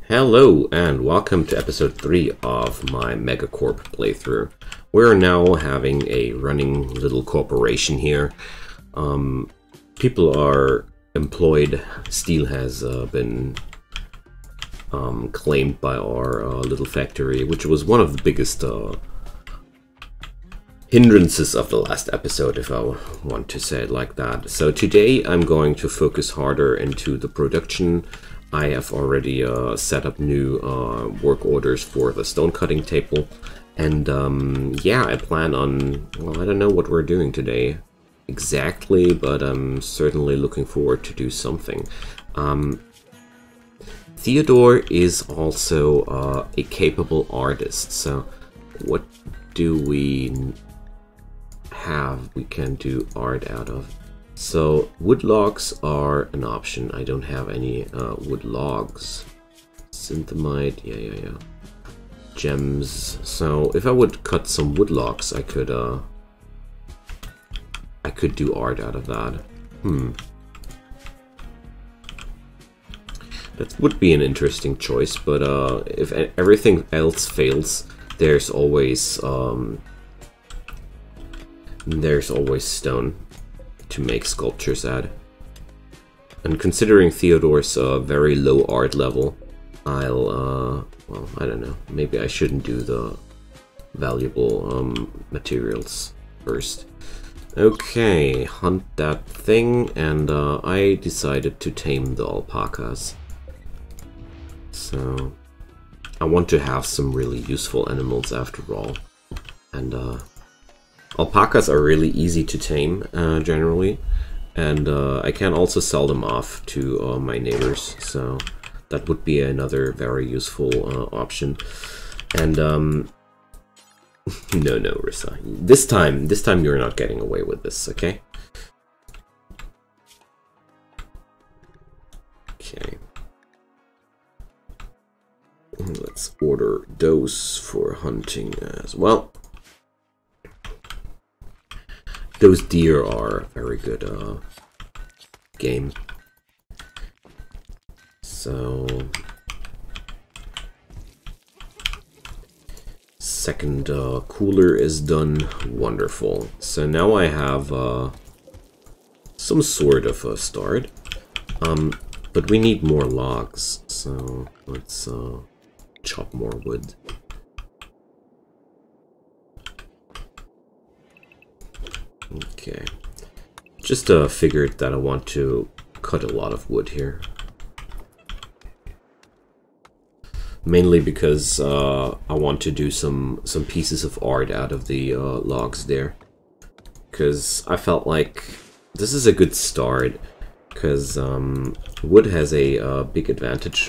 Hello and welcome to episode 3 of my Megacorp playthrough. We're now having a running little corporation here. People are employed. Steel has been claimed by our little factory, which was one of the biggest hindrances of the last episode, if I want to say it like that. So today I'm going to focus harder into the production. I have already set up new work orders for the stone cutting table, and yeah, I plan on, well, I don't know what we're doing today exactly, but I'm certainly looking forward to do something. Theodore is also a capable artist, so what do we have we can do art out of? So wood logs are an option. I don't have any wood logs. Synthamite, yeah. Gems. So if I would cut some wood logs, I could do art out of that. That would be an interesting choice, but if everything else fails, there's always stone to make sculptures at. And considering Theodore's very low art level, I'll, well, I don't know, maybe I shouldn't do the valuable materials first. Okay, hunt that thing, and I decided to tame the alpacas. So, I want to have some really useful animals after all, and alpacas are really easy to tame, generally, and I can also sell them off to my neighbors, so that would be another very useful option. And no, Rissa, this time you're not getting away with this, okay? Okay. Let's order those for hunting as well. Those deer are a very good game. So, second cooler is done. Wonderful. So now I have some sort of a start. But we need more logs, so let's chop more wood. Okay, just figured that I want to cut a lot of wood here. Mainly because I want to do some pieces of art out of the logs there. Because I felt like this is a good start, because wood has a big advantage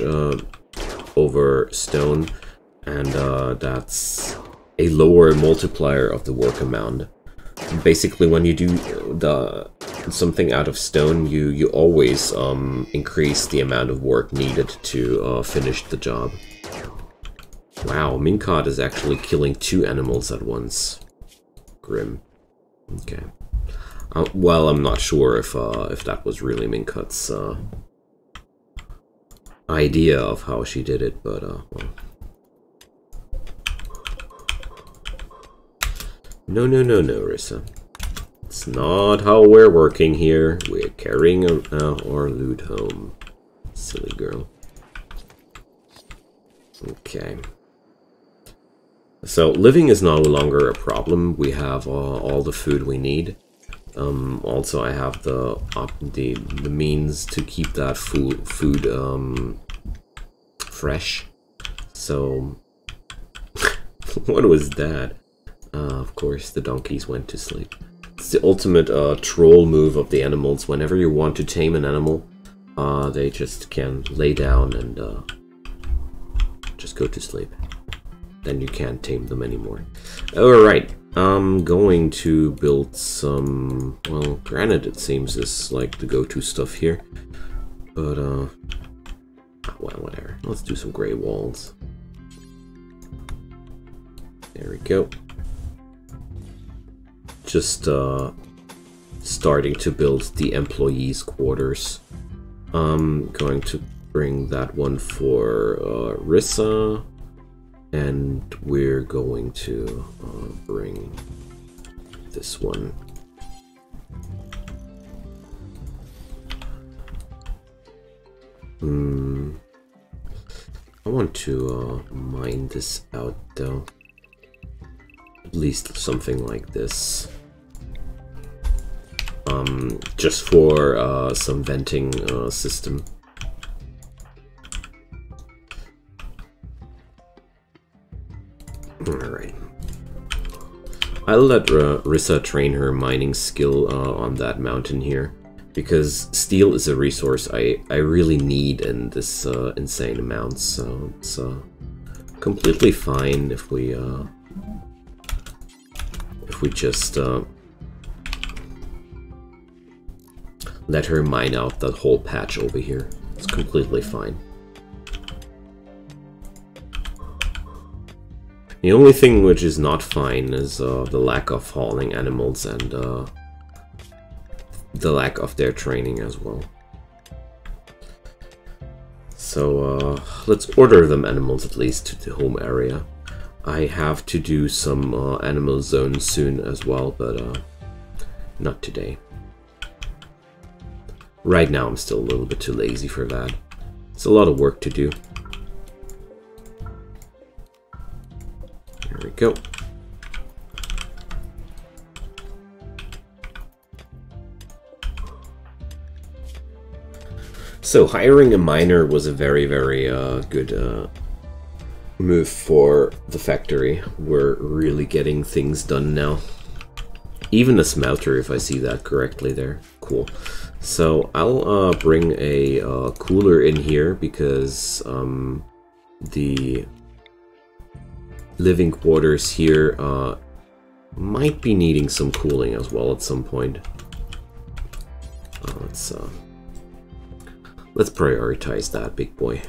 over stone, and that's a lower multiplier of the work amount. Basically, when you do something out of stone, you always increase the amount of work needed to finish the job. Wow, Minkot is actually killing 2 animals at once. Grim. Okay. Well, I'm not sure if that was really Minkot's idea of how she did it, but well. No, Rissa. It's not how we're working here. We're carrying our loot home. Silly girl. Okay. So, living is no longer a problem. We have all the food we need. Also, I have the means to keep that food fresh. So, what was that? Of course, the donkeys went to sleep. It's the ultimate troll move of the animals. Whenever you want to tame an animal, they just can lay down and just go to sleep. Then you can't tame them anymore. Alright, I'm going to build some... Well, granite, it seems, is like the go-to stuff here. But, well, whatever. Let's do some gray walls. There we go. Just starting to build the employees' quarters. I'm going to bring that one for Rissa, and we're going to bring this one. I want to mine this out though. At least something like this. Just for some venting system. Alright. I'll let Rissa train her mining skill on that mountain here, because steel is a resource I really need in this insane amounts, so it's completely fine if we just let her mine out that whole patch over here. It's completely fine. The only thing which is not fine is the lack of hauling animals and the lack of their training as well. So let's order them animals at least to the home area. I have to do some animal zones soon as well, but not today. Right now I'm still a little bit too lazy for that. It's a lot of work to do. There we go. So hiring a miner was a very good move for the factory. We're really getting things done now. Even a smelter, if I see that correctly there. Cool. So I'll bring a cooler in here because the living quarters here might be needing some cooling as well at some point. Let's prioritize that, big boy.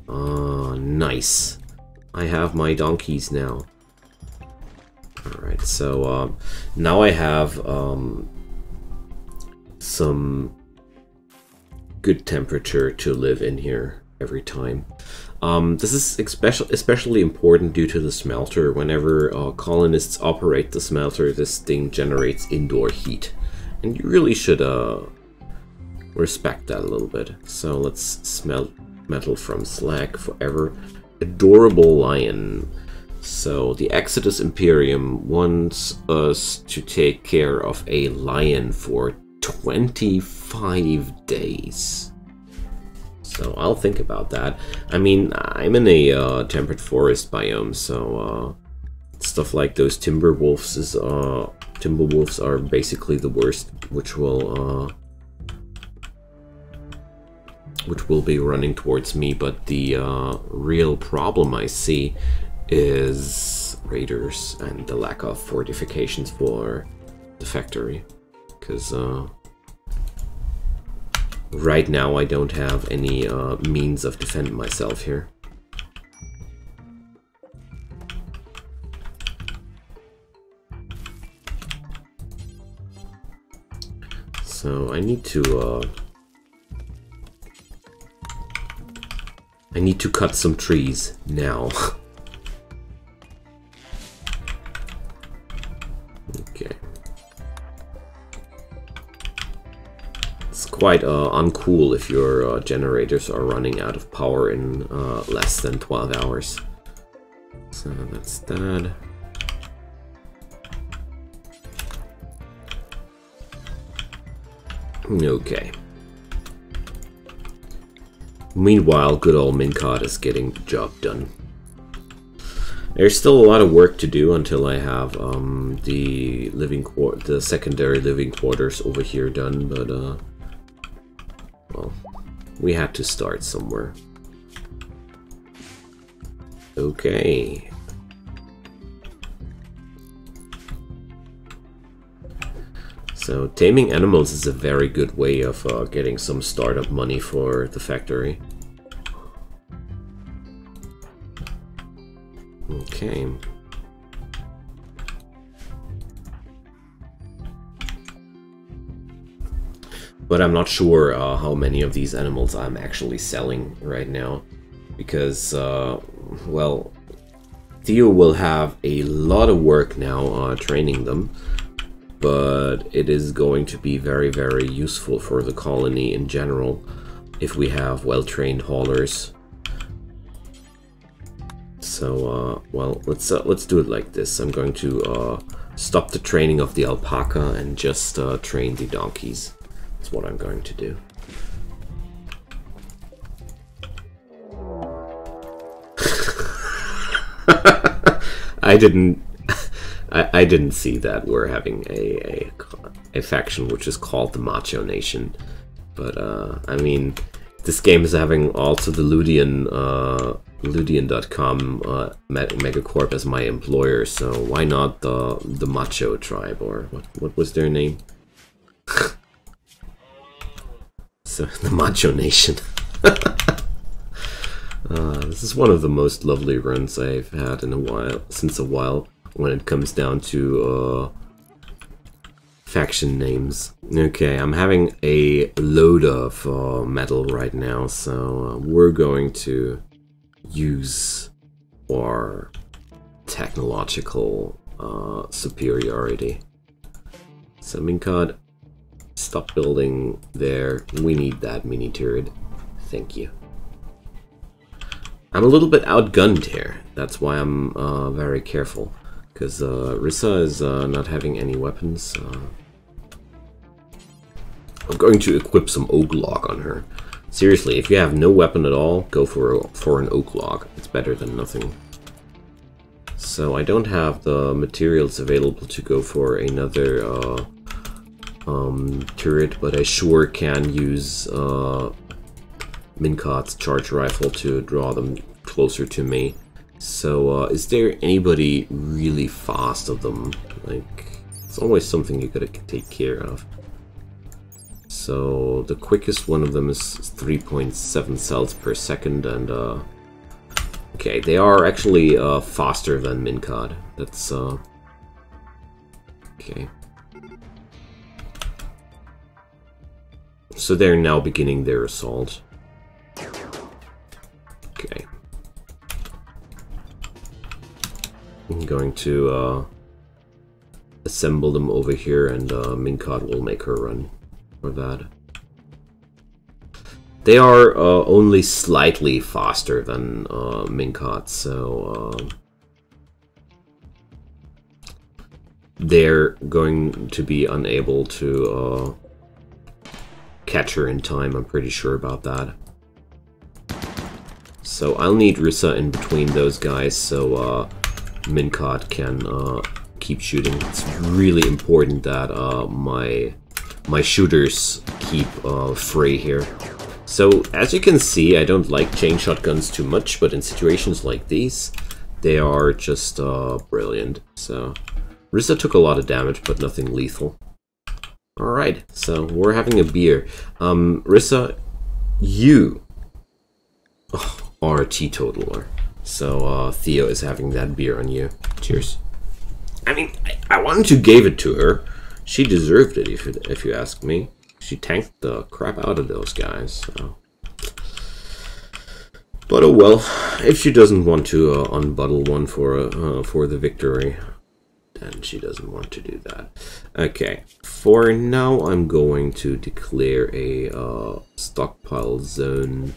Nice. I have my donkeys now. Alright, so now I have some good temperature to live in here every time. This is especially important due to the smelter. Whenever colonists operate the smelter, this thing generates indoor heat. And you really should respect that a little bit. So let's smelt metal from slag forever. Adorable lion. So the Exodus Imperium wants us to take care of a lion for 25 days. So I'll think about that. I mean, I'm in a temperate forest biome, so stuff like those timber wolves are basically the worst, which will be running towards me. But the real problem I see is raiders and the lack of fortifications for the factory, because right now I don't have any means of defending myself here. So I need to cut some trees now. Okay. It's quite uncool if your generators are running out of power in less than 12 hours. So that's that. Okay. Meanwhile, good old Mincot is getting the job done. There's still a lot of work to do until I have the secondary living quarters over here done, but well, we had to start somewhere. Okay. So taming animals is a very good way of getting some startup money for the factory. Okay. But I'm not sure how many of these animals I'm actually selling right now. Because, well, Theo will have a lot of work now training them. But it is going to be very, very useful for the colony in general if we have well-trained haulers. So, well, let's do it like this. I'm going to stop the training of the alpaca and just train the donkeys. That's what I'm going to do. I didn't see that we're having a faction which is called the Macho Nation, but I mean, this game is having also the Ludian Ludian.com Megacorp as my employer, so why not the Macho Tribe, or what was their name? So the Macho Nation. This is one of the most lovely runs I've had in a while, when it comes down to faction names. Okay, I'm having a load of metal right now, so we're going to use our technological superiority. So Minkad, stop building there. We need that mini turret. Thank you. I'm a little bit outgunned here. That's why I'm very careful. Because Rissa is not having any weapons. I'm going to equip some oak log on her. Seriously, if you have no weapon at all, go for an oak log. It's better than nothing. So I don't have the materials available to go for another turret, but I sure can use Minkad's charge rifle to draw them closer to me. So, is there anybody really fast of them? Like, it's always something you gotta take care of. So, the quickest one of them is 3.7 cells per second, and, okay, they are actually, faster than Minkad. That's, okay. So they're now beginning their assault. Okay. I'm going to assemble them over here, and Minkad will make her run for that. They are only slightly faster than Minkad, so they're going to be unable to catch her in time, I'm pretty sure about that. So I'll need Rissa in between those guys, so Minkad can keep shooting. It's really important that my shooters keep free here. So as you can see, I don't like chain shotguns too much, but in situations like these, they are just brilliant. So Rissa took a lot of damage, but nothing lethal. Alright, so we're having a beer. Rissa, you are a teetotaler. So Theo is having that beer on you. Cheers. I mean, I wanted to give it to her. She deserved it, if you ask me. She tanked the crap out of those guys. So. But oh well, if she doesn't want to unbundle one for the victory, then she doesn't want to do that. Okay, for now I'm going to declare a stockpile zone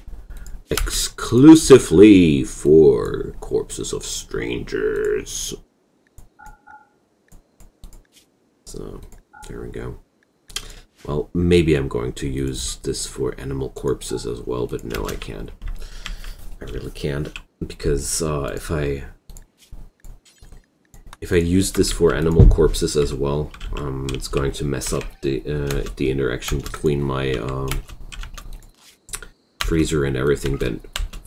exclusively for corpses of strangers. So, there we go. Well, maybe I'm going to use this for animal corpses as well, but no, I can't. I really can't, because if I use this for animal corpses as well, it's going to mess up the interaction between my freezer and everything. Then,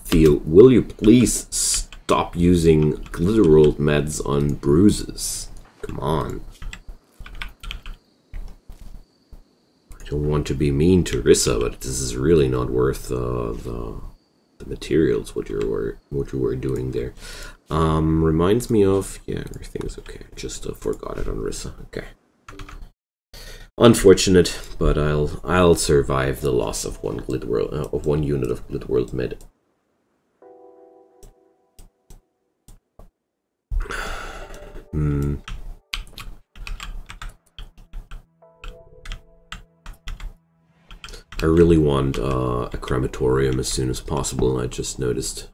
Theo, will you please stop using glitter rolled meds on bruises? Come on. I don't want to be mean to Rissa, but this is really not worth the materials what you were doing there. Reminds me of, yeah, everything's okay. Just forgot it on Rissa. Okay. Unfortunate, but I'll survive the loss of one Glid World of one unit of Glid World mid. I really want a crematorium as soon as possible. I just noticed.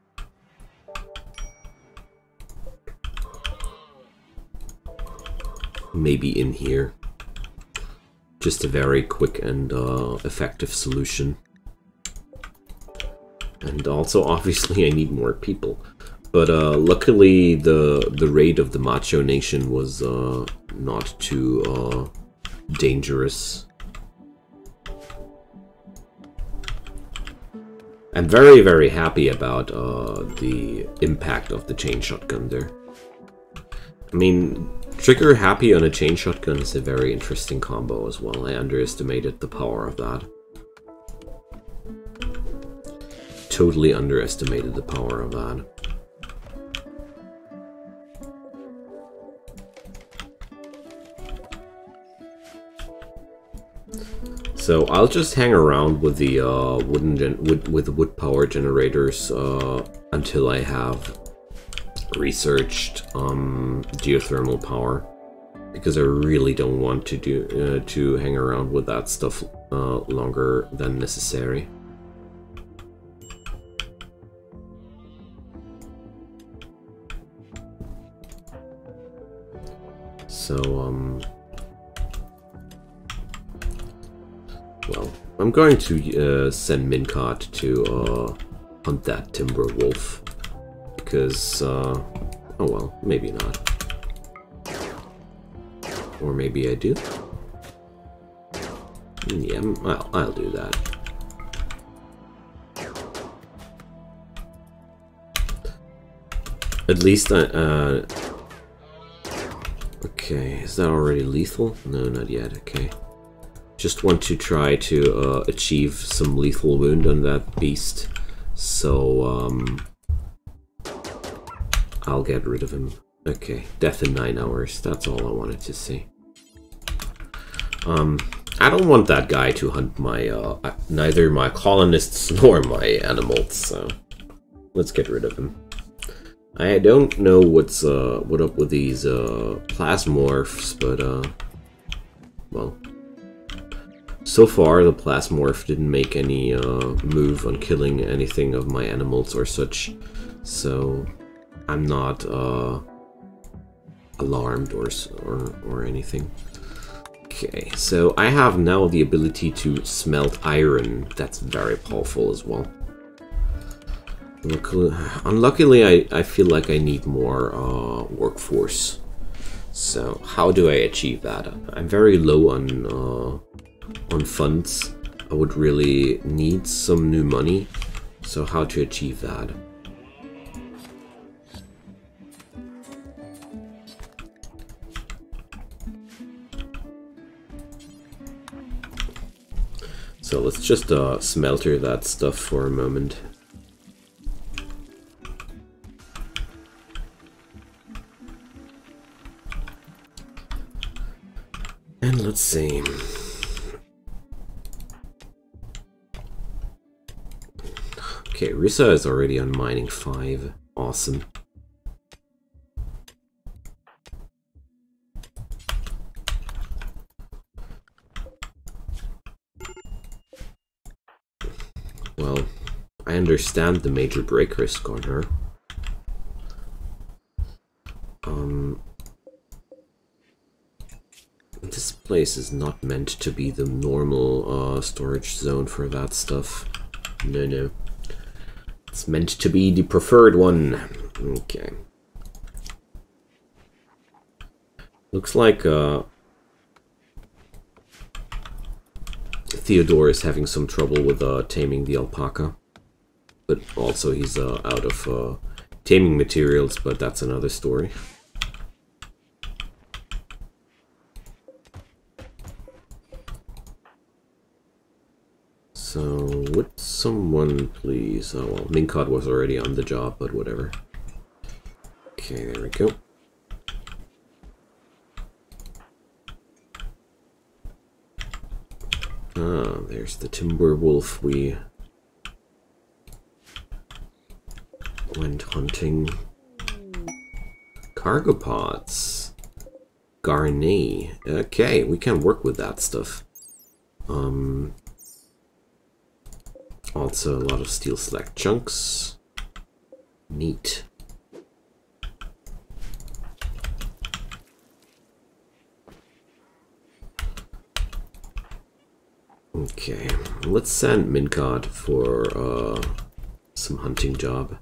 Maybe in here. Just a very quick and effective solution. And also, obviously, I need more people. But luckily, the raid of the Macho Nation was not too dangerous. I'm very, very happy about the impact of the chain shotgun there. I mean, trigger happy on a chain shotgun is a very interesting combo as well. I underestimated the power of that. Totally underestimated the power of that. So I'll just hang around with the wood power generators until I have researched geothermal power, because I really don't want to hang around with that stuff longer than necessary. So well, I'm going to send Mincot to hunt that timber wolf, because oh well, maybe not, or maybe I do. Yeah, I'll do that. At least okay, is that already lethal? No, not yet. Okay. Just want to try to achieve some lethal wound on that beast, so I'll get rid of him. Okay, death in 9 hours, that's all I wanted to see. I don't want that guy to hunt my, neither my colonists nor my animals, so let's get rid of him. I don't know what up with these plasmorphs, but well. So far, the Plasmorph didn't make any move on killing anything of my animals or such, so I'm not alarmed or anything. Okay, so I have now the ability to smelt iron. That's very powerful as well. Unluckily, I feel like I need more workforce. So how do I achieve that? I'm very low on funds. I would really need some new money, so how to achieve that? So let's just smelter that stuff for a moment. And let's see. Okay, Rissa is already on mining 5. Awesome. Well, I understand the major break risk on her. This place is not meant to be the normal storage zone for that stuff. No, no. It's meant to be the preferred one. Okay. Looks like Theodore is having some trouble with taming the alpaca. But also he's out of taming materials, but that's another story. So, would someone please... Oh, well, Mincot was already on the job, but whatever. Okay, there we go. Ah, there's the timber wolf we went hunting. Cargo pods. Garnet. Okay, we can work with that stuff. Also a lot of steel slack chunks. Neat. Okay, let's send Mincot for some hunting job.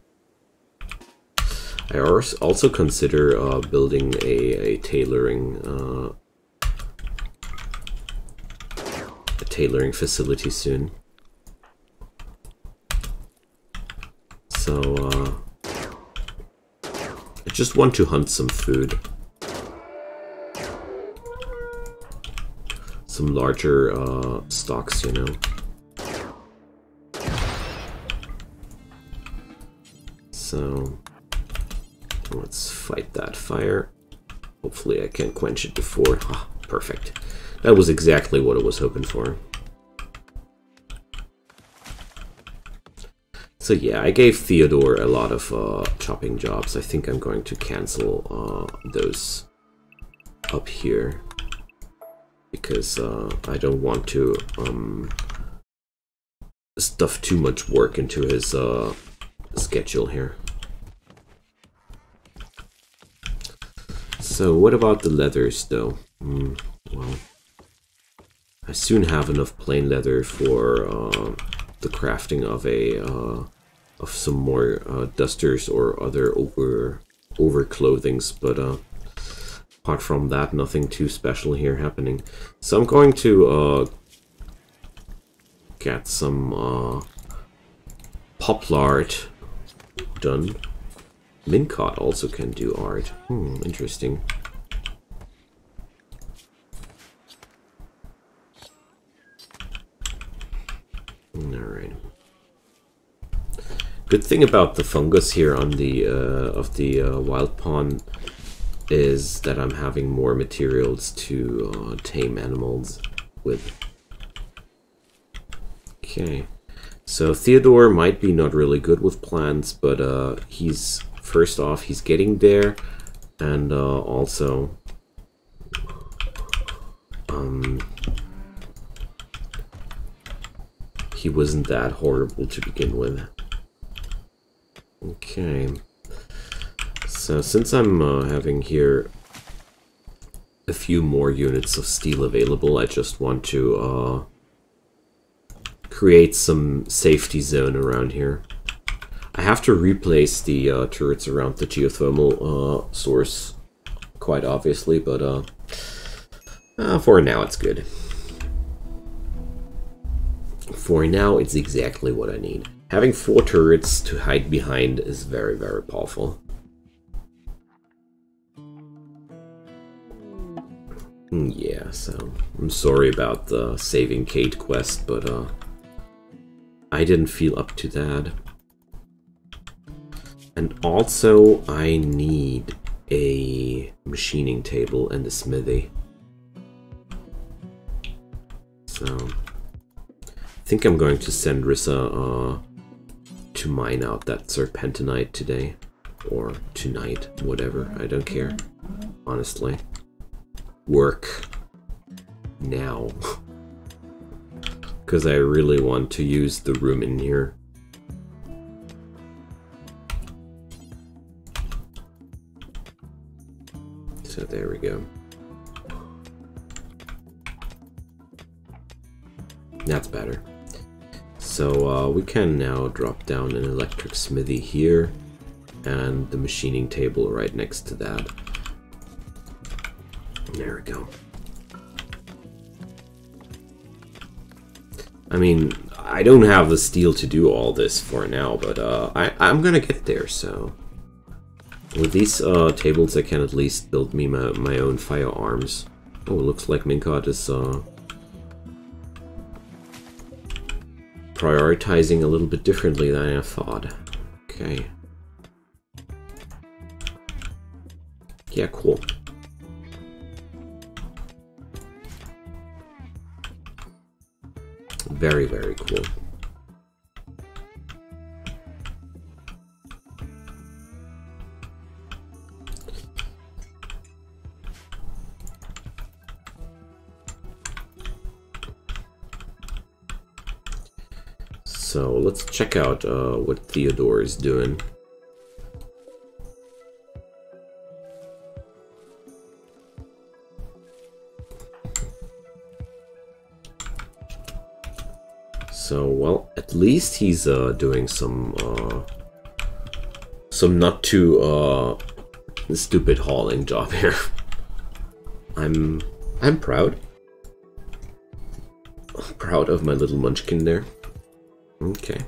I also consider building a tailoring facility soon. So I just want to hunt some food. Some larger stocks, you know. So let's fight that fire. Hopefully I can quench it before. Ah, perfect. That was exactly what I was hoping for. So yeah, I gave Theodore a lot of chopping jobs. I think I'm going to cancel those up here. Because I don't want to stuff too much work into his schedule here. So what about the leathers though? Well, I soon have enough plain leather for the crafting of some more dusters or other overclothings, but apart from that, nothing too special here happening. So I'm going to get some poplar art done. Mincot also can do art. Interesting. Alright. Good thing about the fungus here on the wild pawn is that I'm having more materials to tame animals with. Okay, so Theodore might be not really good with plants, but he's first off he's getting there, and also he wasn't that horrible to begin with. Okay. So since I'm having here a few more units of steel available, I just want to create some safety zone around here. I have to replace the turrets around the geothermal source, quite obviously, but for now it's good. For now it's exactly what I need. Having 4 turrets to hide behind is very, very powerful. Yeah, so I'm sorry about the saving Kate quest, but I didn't feel up to that. And also I need a machining table and a smithy. So I think I'm going to send Rissa to mine out that serpentinite today. Or tonight, whatever, I don't care, honestly. Work now. Because I really want to use the room in here. So there we go. That's better. So we can now drop down an electric smithy here and the machining table right next to that. There we go. I mean, I don't have the steel to do all this for now, but I'm gonna get there, so... With these tables I can at least build me my own firearms. Oh, looks like Mincot is prioritizing a little bit differently than I thought. Okay. Yeah, cool. Very, very cool. So let's check out what Theodore is doing. So, well, at least he's doing some not too stupid hauling job here. I'm proud. Proud of my little munchkin there. Okay.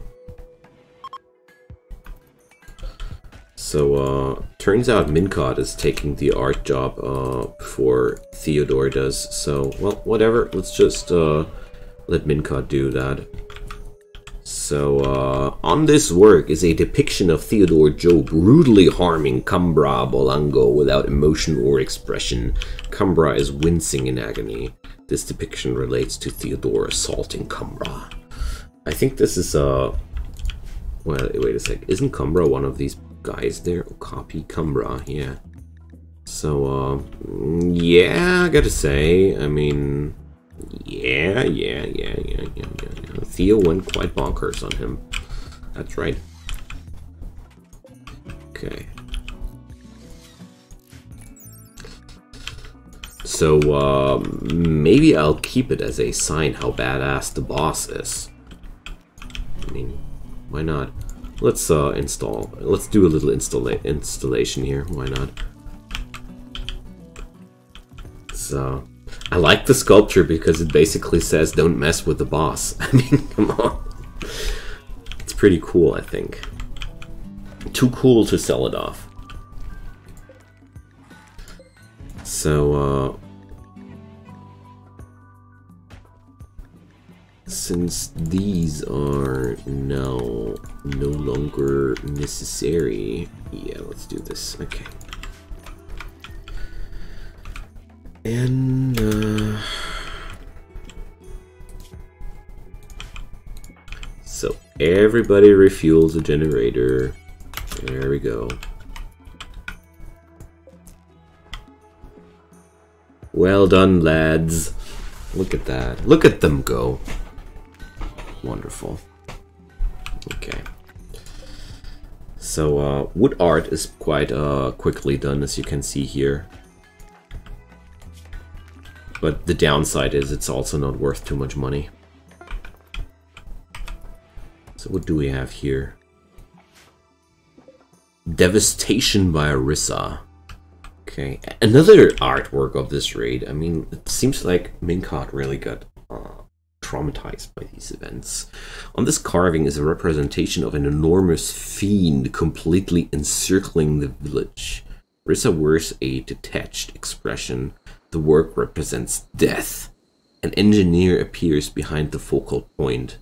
So, turns out Mincot is taking the art job before Theodore does. So, well, whatever. Let's just let Mincot do that. So, on this work is a depiction of Theodore Joe brutally harming Cambra Bolango without emotion or expression. Cambra is wincing in agony. This depiction relates to Theodore assaulting Cambra. I think this is, well, wait a sec. Isn't Cambra one of these guys there? Copy Cambra, yeah. So, yeah, I gotta say, I mean... Yeah. Theo went quite bonkers on him. That's right. Okay. So, maybe I'll keep it as a sign how badass the boss is. I mean, why not? Let's install. Let's do a little installation here. Why not? So... I like the sculpture because it basically says don't mess with the boss. I mean, come on. It's pretty cool, I think. Too cool to sell it off. So, since these are now no longer necessary, yeah, let's do this. Okay. And, so everybody refuels the generator. There we go. Well done, lads. Look at that. Look at them go. Wonderful. Okay. So, wood art is quite quickly done, as you can see here. But the downside is it's also not worth too much money. So what do we have here? Devastation by Orisa. Okay, another artwork of this raid. I mean, it seems like Mincot really got traumatized by these events. On this carving is a representation of an enormous fiend completely encircling the village. Orisa wears a detached expression. The work represents death. An engineer appears behind the focal point.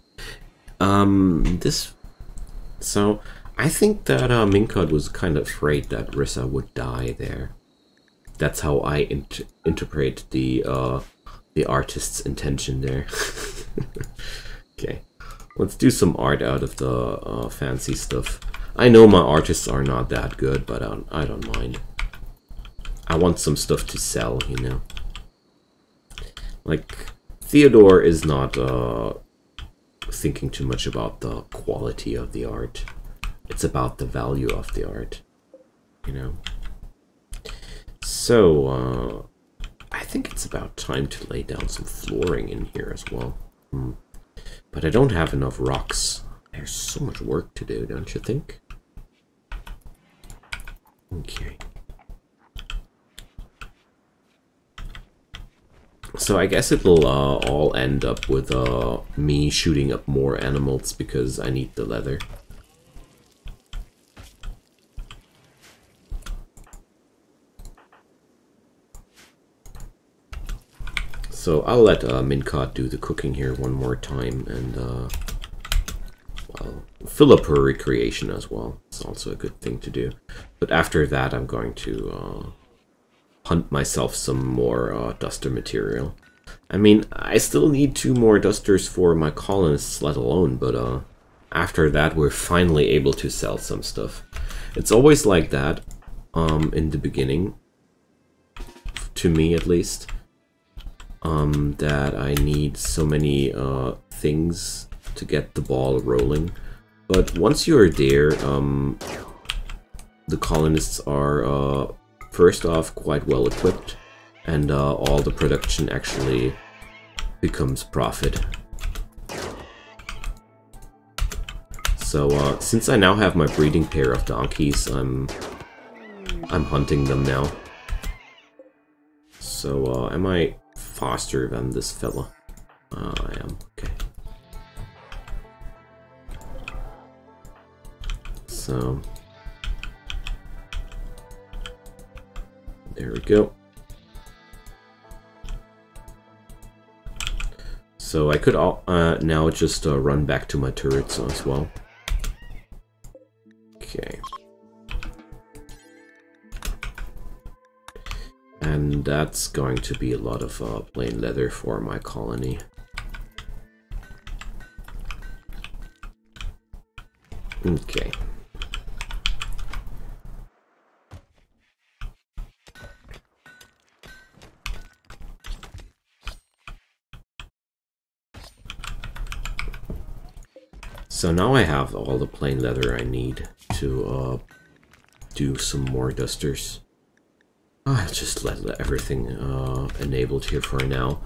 So, I think that Mincot was kind of afraid that Orisa would die there. That's how I interpret the artist's intention there. Okay, let's do some art out of the fancy stuff. I know my artists are not that good, but I don't mind. I want some stuff to sell, you know. Like, Theodore is not thinking too much about the quality of the art. It's about the value of the art, you know. So, I think it's about time to lay down some flooring in here as well. But I don't have enough rocks. There's so much work to do, don't you think? Okay. So I guess it'll all end up with me shooting up more animals because I need the leather. So I'll let Mincot do the cooking here one more time and well, fill up her recreation as well. It's also a good thing to do. But after that I'm going to hunt myself some more duster material. I mean, I still need 2 more dusters for my colonists, let alone, but after that we're finally able to sell some stuff. It's always like that, in the beginning, to me at least, that I need so many things to get the ball rolling. But once you're there, the colonists are first off quite well equipped, and all the production actually becomes profit. So since I now have my breeding pair of donkeys, I'm hunting them now. So am I faster than this fella? I am. Okay. So there we go. So I could now just run back to my turrets as well. Okay. And that's going to be a lot of plain leather for my colony. Okay. So now I have all the plain leather I need to do some more dusters. I'll just let everything enabled here for now,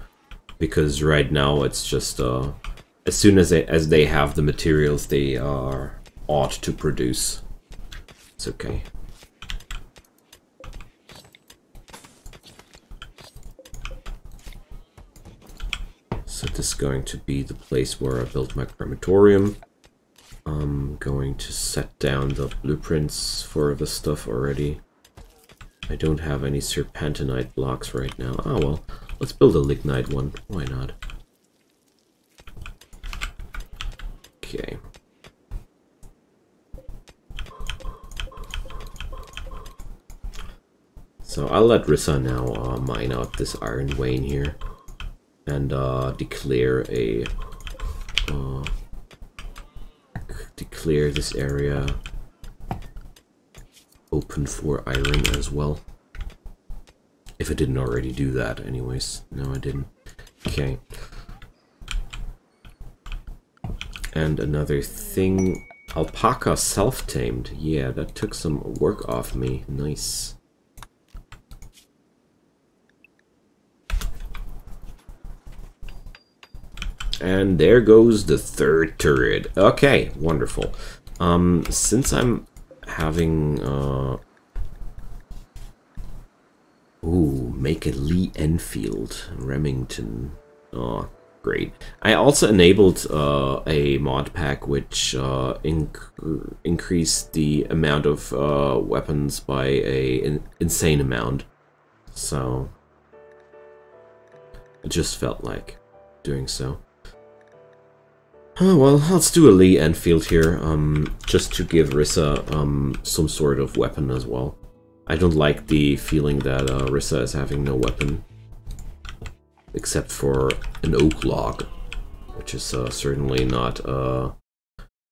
because right now it's just as soon as they have the materials they ought to produce. It's okay. So this is going to be the place where I built my crematorium. I'm going to set down the blueprints for the stuff already. I don't have any serpentinite blocks right now. Oh well, let's build a lignite one. Why not? Okay. So I'll let Rissa now mine out this iron vein here and declare this area open for iron as well. If I didn't already do that anyways. No, I didn't. Okay. And another thing, alpaca self-tamed. Yeah, that took some work off me. Nice. And there goes the third turret. Okay, wonderful. Since I'm having make a Lee Enfield Remington. Oh, great. I also enabled a mod pack which increased the amount of weapons by an insane amount. So I just felt like doing so. Oh, well, let's do a Lee Enfield here, just to give Rissa some sort of weapon as well. I don't like the feeling that Rissa is having no weapon, except for an oak log, which is certainly not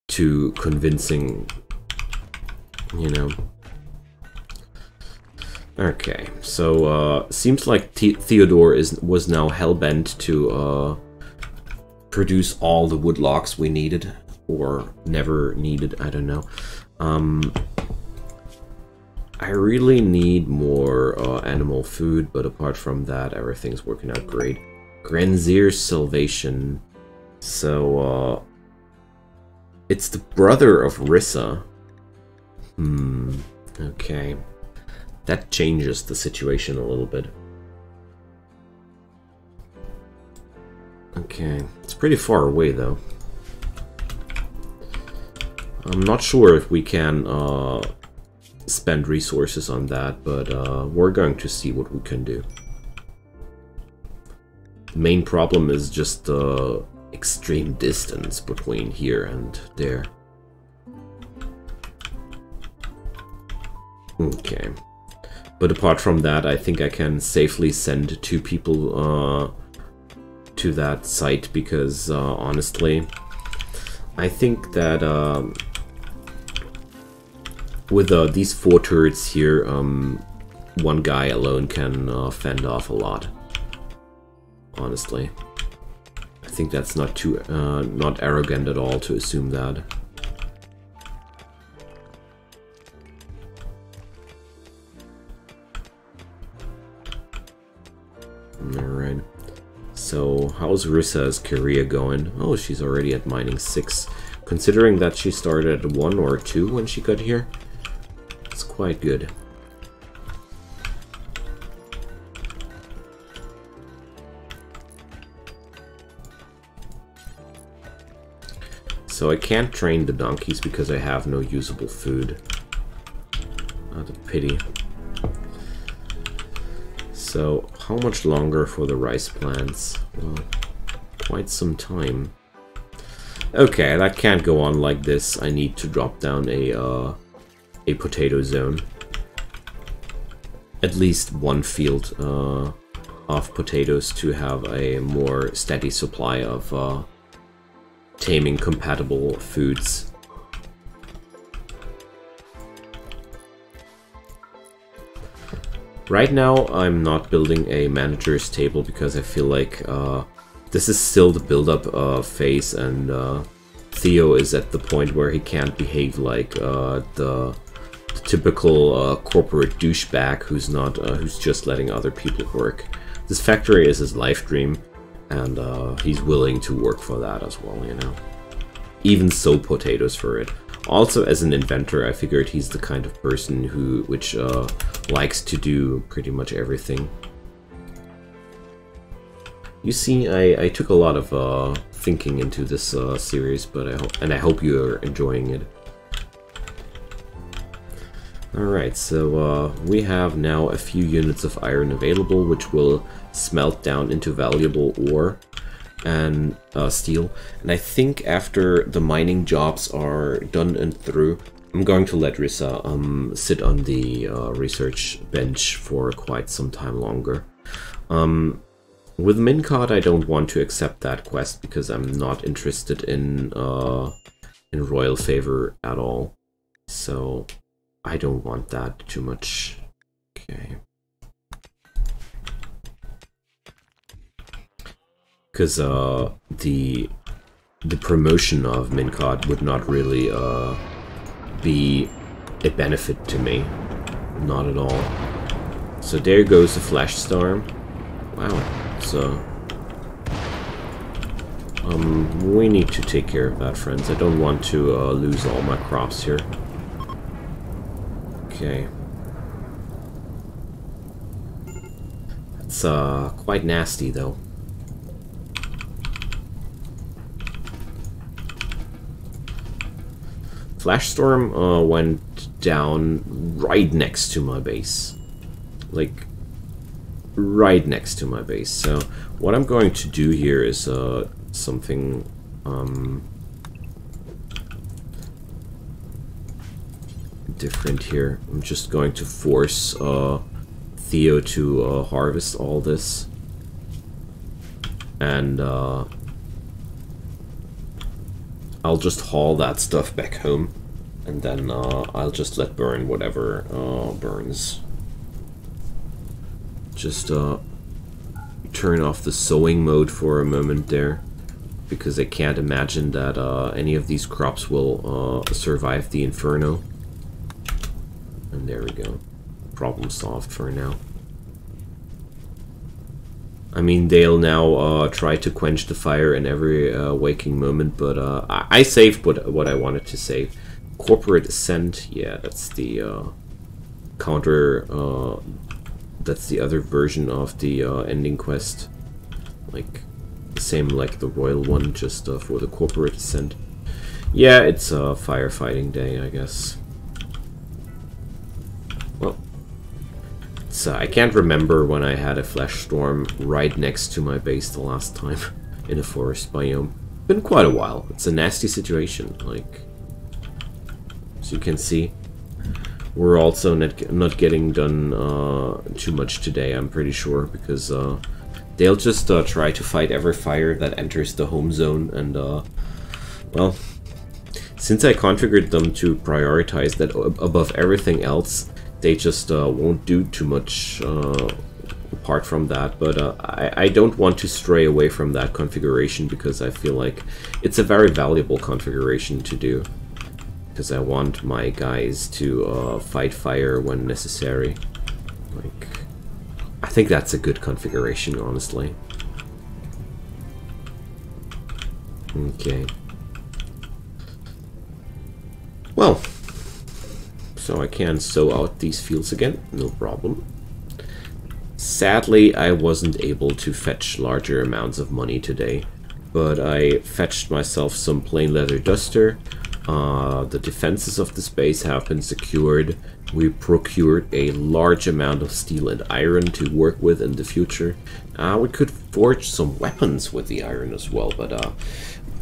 too convincing, you know. Okay, so seems like Theodore was now hellbent to produce all the wood logs we needed, or never needed, I don't know. I really need more animal food, but apart from that, everything's working out great. Granzir's Salvation. So, it's the brother of Rissa. Okay. That changes the situation a little bit. Okay, it's pretty far away though. I'm not sure if we can spend resources on that, but we're going to see what we can do. The main problem is just the extreme distance between here and there. Okay. But apart from that, I think I can safely send 2 people to that site because honestly, I think that with these 4 turrets here, one guy alone can fend off a lot. Honestly, I think that's not too not arrogant at all to assume that. Alright. So, how's Rissa's career going? Oh, she's already at mining 6. Considering that she started at 1 or 2 when she got here, it's quite good. So I can't train the donkeys because I have no usable food. What a pity. So, how much longer for the rice plants? Well, quite some time. Okay, that can't go on like this. I need to drop down a potato zone. At least one field of potatoes to have a more steady supply of taming compatible foods. Right now, I'm not building a manager's table because I feel like this is still the build-up phase, and Theo is at the point where he can't behave like the typical corporate douchebag who's just letting other people work. This factory is his life dream, and he's willing to work for that as well, you know. Even sow potatoes for it. Also, as an inventor, I figured he's the kind of person who likes to do pretty much everything. You see, I took a lot of thinking into this series, but I hope you're enjoying it. Alright, so we have now a few units of iron available, which will smelt down into valuable ore and steel. And I think after the mining jobs are done and through, I'm going to let Rissa sit on the research bench for quite some time longer. With Mincot, I don't want to accept that quest because I'm not interested in royal favor at all. So I don't want that too much. Okay. Because the promotion of Mincot would not really be a benefit to me. Not at all. So there goes the Flash Storm. Wow. So we need to take care of that, friends. I don't want to lose all my crops here. Okay. It's quite nasty though. Flashstorm went down right next to my base. Like, right next to my base. So, what I'm going to do here is something different here. I'm just going to force Theo to harvest all this. And I'll just haul that stuff back home, and then I'll just let burn whatever burns. Just turn off the sowing mode for a moment there, because I can't imagine that any of these crops will survive the inferno. And there we go. Problem solved for now. I mean, they'll now try to quench the fire in every waking moment, but I saved what I wanted to save. Corporate Ascent, yeah, that's the counter, that's the other version of the ending quest. Like, the same like the royal one, just for the Corporate Ascent. Yeah, it's a firefighting day, I guess. Well, so I can't remember when I had a flash storm right next to my base the last time in a forest biome. Been quite a while. It's a nasty situation, like, as you can see. We're also not getting done too much today, I'm pretty sure, because they'll just try to fight every fire that enters the home zone, and well, since I configured them to prioritize that above everything else, they just won't do too much apart from that. But I don't want to stray away from that configuration, because I feel like it's a very valuable configuration to do, because I want my guys to fight fire when necessary. Like, I think that's a good configuration, honestly. Okay. Well, so I can sow out these fields again, no problem. Sadly, I wasn't able to fetch larger amounts of money today, but I fetched myself some plain leather duster. The defenses of this base have been secured. We procured a large amount of steel and iron to work with in the future. We could forge some weapons with the iron as well, but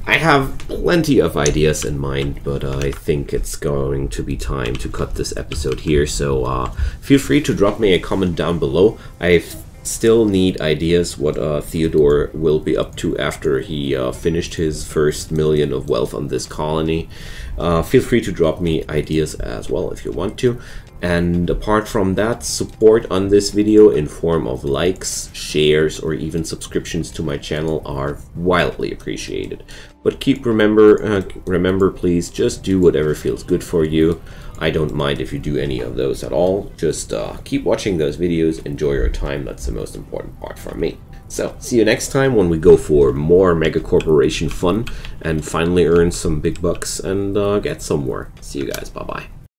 I have plenty of ideas in mind, but I think it's going to be time to cut this episode here, so feel free to drop me a comment down below. I still need ideas what Theodore will be up to after he finished his first million of wealth on this colony. Feel free to drop me ideas as well if you want to. And apart from that, support on this video in form of likes, shares, or even subscriptions to my channel are wildly appreciated. But remember please, just do whatever feels good for you. I don't mind if you do any of those at all. Just keep watching those videos, enjoy your time, that's the most important part for me. So, see you next time when we go for more Mega Corporation fun and finally earn some big bucks and get somewhere. See you guys, bye bye.